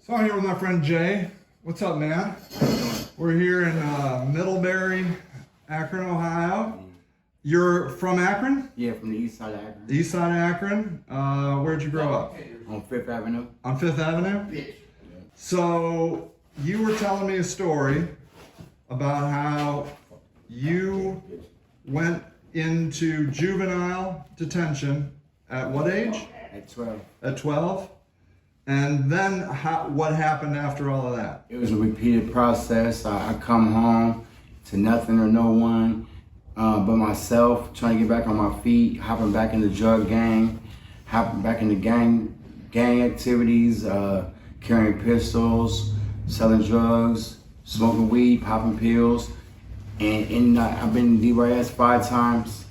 So I'm here with my friend Jay. What's up, man? We're here in Middlebury, Akron, Ohio. You're from Akron? Yeah, from the east side of Akron. The east side of Akron. Where'd you grow up? On Fifth Avenue. On Fifth Avenue? Yeah. So you were telling me a story about how you went into juvenile detention at what age? At 12. At 12? And then what happened after all of that? It was a repeated process. I come home to nothing or no one but myself, trying to get back on my feet, hopping back in the drug gang, hopping back into gang activities, carrying pistols, selling drugs, smoking weed, popping pills. And I've been in DYS 5 times,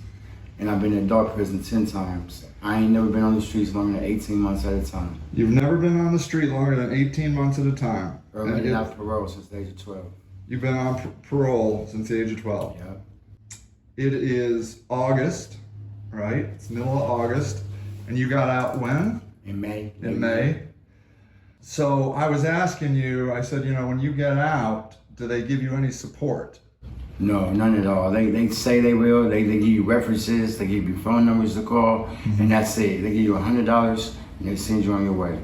and I've been in adult prison 10 times. I ain't never been on the streets longer than 18 months at a time. You've never been on the street longer than 18 months at a time. Or been out parole since the age of 12. You've been on parole since the age of 12. Yep. It is August, right? It's middle of August. And you got out when? In May. In May. So I was asking you, I said, when you get out, do they give you any support? No, none at all. They say they will. They give you references. They give you phone numbers to call, and that's it. They give you $100, and they send you on your way.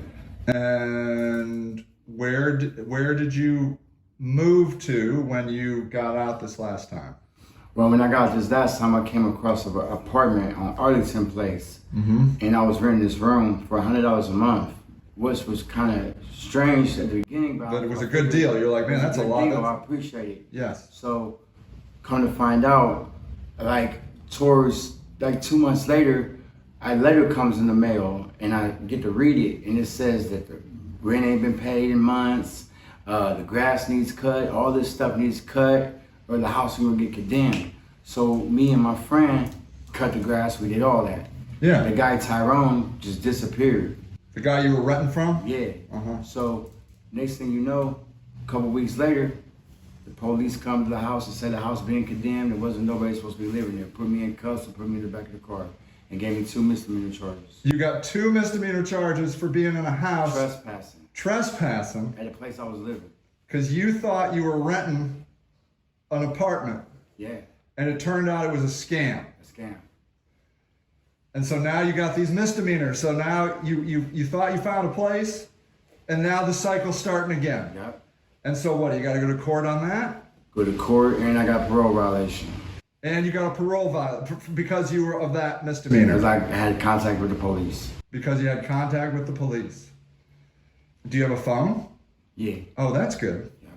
And where did you move to when you got out this last time? Well, when I got this last time, I came across an apartment on Arlington Place, and I was renting this room for $100 a month, which was kind of strange at the beginning. But it was a good deal. You're like, man, that's a lot. I appreciate it. Yes. So, come to find out, towards 2 months later, a letter comes in the mail, and I get to read it, and it says that the rent ain't been paid in months, the grass needs cut, all this stuff needs cut, or the house will get condemned. So me and my friend cut the grass, we did all that. Yeah. The guy Tyrone just disappeared. The guy you were renting from? Yeah. Uh-huh. So next thing you know, a couple weeks later, the police come to the house and said the house being condemned. There wasn't nobody supposed to be living there. Put me in cuffs and put me in the back of the car and gave me 2 misdemeanor charges. You got 2 misdemeanor charges for being in a house. Trespassing. Trespassing? At the place I was living. Because you thought you were renting an apartment. Yeah. And it turned out it was a scam. A scam. And so now you got these misdemeanors. So now you thought you found a place, and now the cycle's starting again. Yep. And so what, you got to go to court on that? Go to court, and I got parole violation. And you got a parole violation because you were of that misdemeanor. Because I had contact with the police. Because you had contact with the police. Do you have a phone? Yeah. Oh, that's good. Yeah.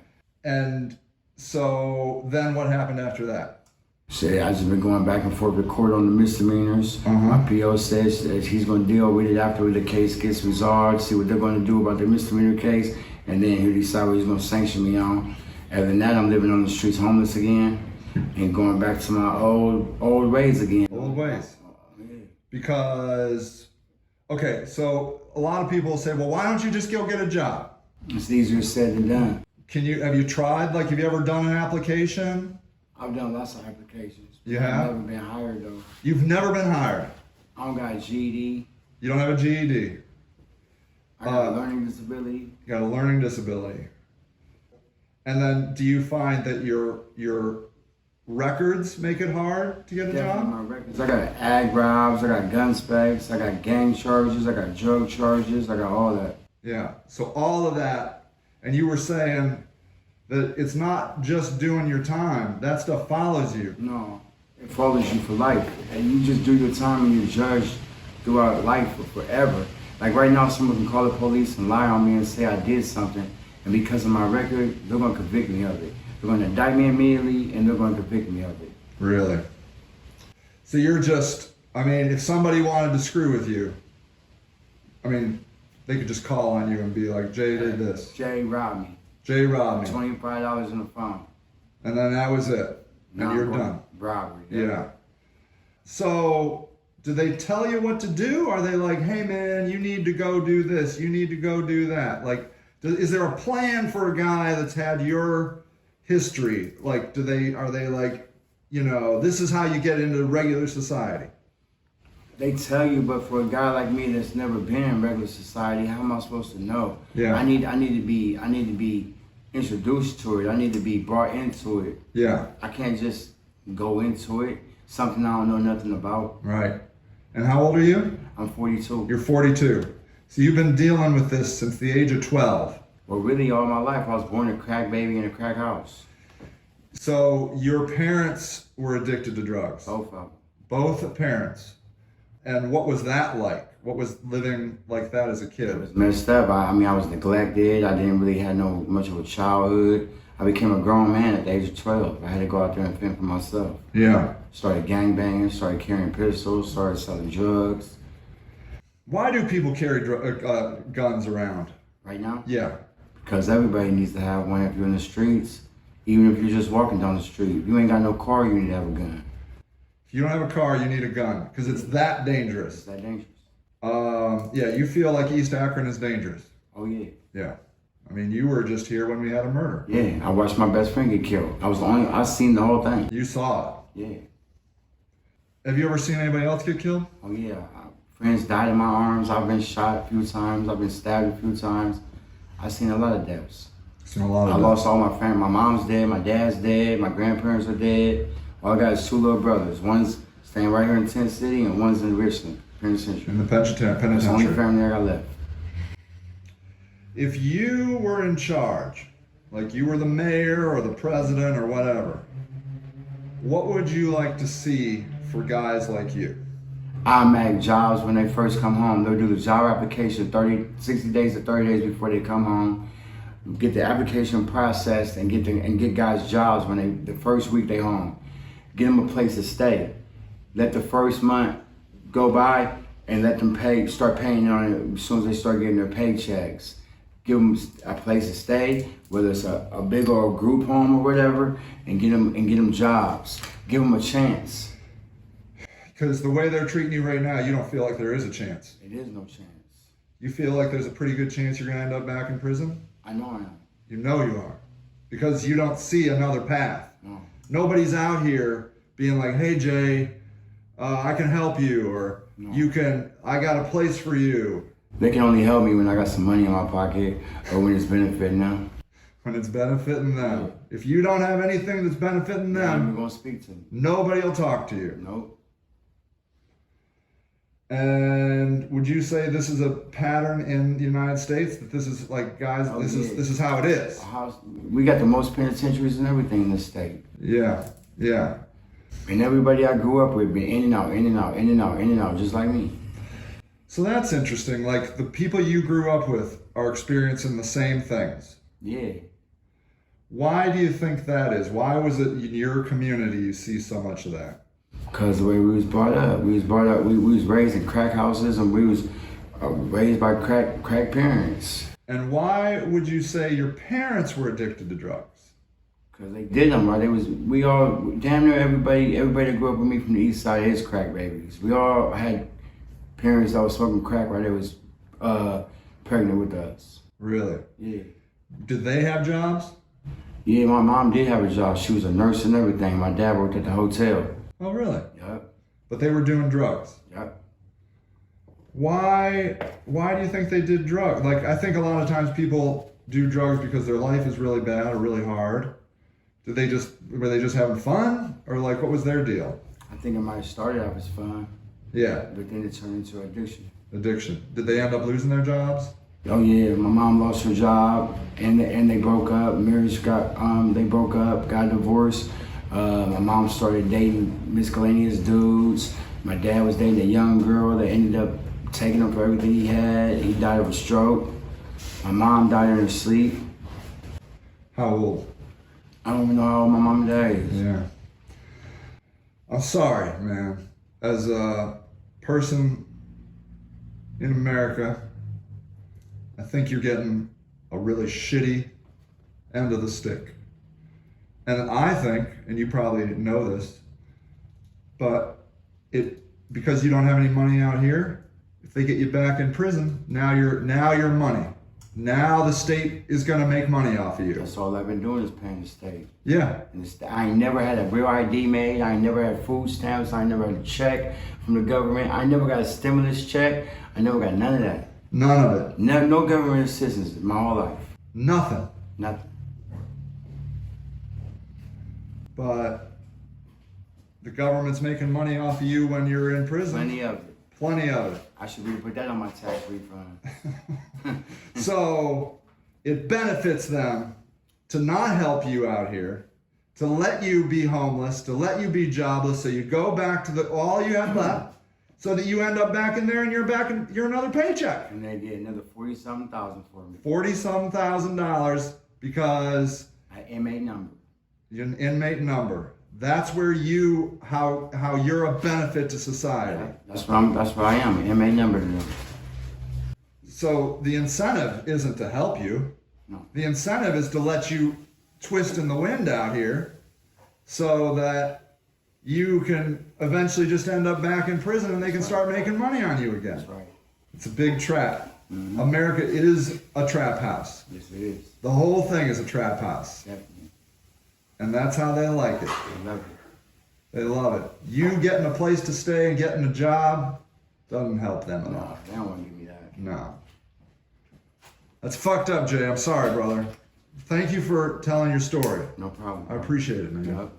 And so then what happened after that? So I just been going back and forth with court on the misdemeanors. My PO says that he's going to deal with it after the case gets resolved, see what they're going to do about the misdemeanor case, and then he'll decide what he's going to sanction me on. Other than that, I'm living on the streets homeless again and going back to my old ways again. Old ways. Because, okay, so a lot of people say, well, why don't you just go get a job? It's easier said than done. Have you tried, have you ever done an application? I've done lots of applications. You have? I've never been hired though. You've never been hired? I don't got a GED. You don't have a GED? I got a learning disability. You got a learning disability. And then do you find that your records make it hard to get a job? My records. I got ag robs, I got gun specs, I got gang charges, I got drug charges, I got all that. Yeah, so all of that, and you were saying that it's not just doing your time, that stuff follows you. No, it follows you for life. And you just do your time and you're judged throughout life for forever. Like right now, someone can call the police and lie on me and say I did something, and because of my record, they're gonna convict me of it. They're gonna indict me immediately and they're gonna convict me of it. Really? So you're just, if somebody wanted to screw with you, they could just call on you and be like, Jay did this. Jay robbed me. Jay robbed me. $25 in the phone. And then that was it. Now And you're done. Robbery. Yeah. So, do they tell you what to do? Are they like, hey man, you need to go do this, you need to go do that? Is there a plan for a guy that's had your history? Are they like, this is how you get into regular society? They tell you, but for a guy like me that's never been in regular society, how am I supposed to know? Yeah. I need to be introduced to it. I need to be brought into it. Yeah. I can't just go into it, something I don't know nothing about. Right. And how old are you? I'm 42. You're 42. So you've been dealing with this since the age of 12. Well, really, all my life, I was born a crack baby in a crack house. So your parents were addicted to drugs? Both of them. Both parents. And what was that like? What was living like that as a kid? It was messed up. I mean, I was neglected. I didn't really have no much of a childhood. I became a grown man at the age of 12. I had to go out there and fend for myself. Yeah. Started gangbanging, started carrying pistols, started selling drugs. Why do people carry guns around? Right now? Yeah. Because everybody needs to have one if you're in the streets. Even if you're just walking down the street. If you ain't got no car, you need to have a gun. If you don't have a car, you need a gun because it's that dangerous. It's that dangerous. Yeah, you feel like East Akron is dangerous. Oh, yeah. Yeah. I mean, you were just here when we had a murder. Yeah, I watched my best friend get killed. I seen the whole thing. You saw it. Yeah. Have you ever seen anybody else get killed? Oh, yeah. Friends died in my arms. I've been shot a few times. I've been stabbed a few times. I've seen a lot of deaths. Seen a lot of I lost all my family. My mom's dead. My dad's dead. My grandparents are dead. All I got is 2 little brothers. One's staying right here in Tent City, and one's in Richland Penitentiary. in the That's the only penitentiary. family I got left. If you were in charge, like you were the mayor or the president or whatever, what would you like to see for guys like you? I make jobs when they first come home. They'll do the job application 60 days to 30 days before they come home. Get the application processed and get guys jobs when the first week they home. Get them a place to stay. Let the first month go by and let them start paying on it as soon as they start getting their paychecks. Give them a place to stay, whether it's a big old group home or whatever, and get them jobs. Give them a chance. Because the way they're treating you right now, you don't feel like there is a chance. It is no chance. You feel like there's a pretty good chance you're going to end up back in prison? I know I am. You know you are. Because you don't see another path. No. Nobody's out here being like, hey, Jay, I can help you, or No. I got a place for you. They can only help me when I got some money in my pocket or when it's benefiting them. When it's benefiting them. If you don't have anything that's benefiting I'm them, going to speak to them. nobody will talk to you. Nope. And would you say this is a pattern in the United States, that this is like, guys, Oh, this yeah. is how it is? We got the most penitentiaries and everything in this state. Yeah, yeah. And everybody I grew up with been in and out, in and out, in and out, in and out, just like me. So that's interesting. Like, the people you grew up with are experiencing the same things. Yeah. Why do you think that is? Why was it in your community you see so much of that? Because the way we was brought up. We was raised in crack houses, and we was raised by crack parents. And why would you say your parents were addicted to drugs? Because they did them, right? We all, damn near everybody that grew up with me from the east side is crack babies. We all had parents that was smoking crack while they was pregnant with us. Really? Yeah. Did they have jobs? Yeah, my mom did have a job. She was a nurse and everything. My dad worked at the hotel. Oh, really? Yup. But they were doing drugs. Yup. Why do you think they did drugs? Like, I think a lot of times people do drugs because their life is really bad or really hard. Were they just having fun? Or like, what was their deal? I think it might have started off as fun, Yeah, but then it turned into addiction. addiction. Did they end up losing their jobs? Oh yeah, my mom lost her job, and they broke up. They broke up, got divorced. My mom started dating miscellaneous dudes. My dad was dating a young girl that ended up taking him for everything he had. He died of a stroke. My mom died in her sleep. How old? I don't even know how old my mom died is. Yeah. I'm sorry, man. As a person in America, I think you're getting a really shitty end of the stick. And I think, and you probably know this, but because you don't have any money out here, if they get you back in prison, now you're money. Now the state is going to make money off of you. That's all I've been doing is paying the state. Yeah. And I ain't never had a real ID made. I ain't never had food stamps. I ain't never had a check from the government. I never got a stimulus check. I never got none of that. None of it. No government assistance my whole life. Nothing. Nothing. But the government's making money off of you when you're in prison. Plenty of it. Plenty of it. I should really put that on my tax refund. So it benefits them to not help you out here, to let you be homeless, to let you be jobless, so you go back to all you had left, so that you end up back in there and you're another paycheck. And they did another 40-something thousand for me. $40,000 because An inmate number. you're an inmate number. That's where how you're a benefit to society. That's what I am, an inmate number to them. So the incentive isn't to help you. No. The incentive is to let you twist in the wind out here so that you can eventually just end up back in prison and they can start making money on you again. That's right. It's a big trap. Mm-hmm. America is a trap house. Yes, it is. The whole thing is a trap house. Definitely. And that's how they like it. I love it. They love it. You getting a place to stay and getting a job doesn't help them at all. No, they don't want to give me that. No. That's fucked up, Jay. I'm sorry, brother. Thank you for telling your story. No problem. I appreciate it, man. Yep.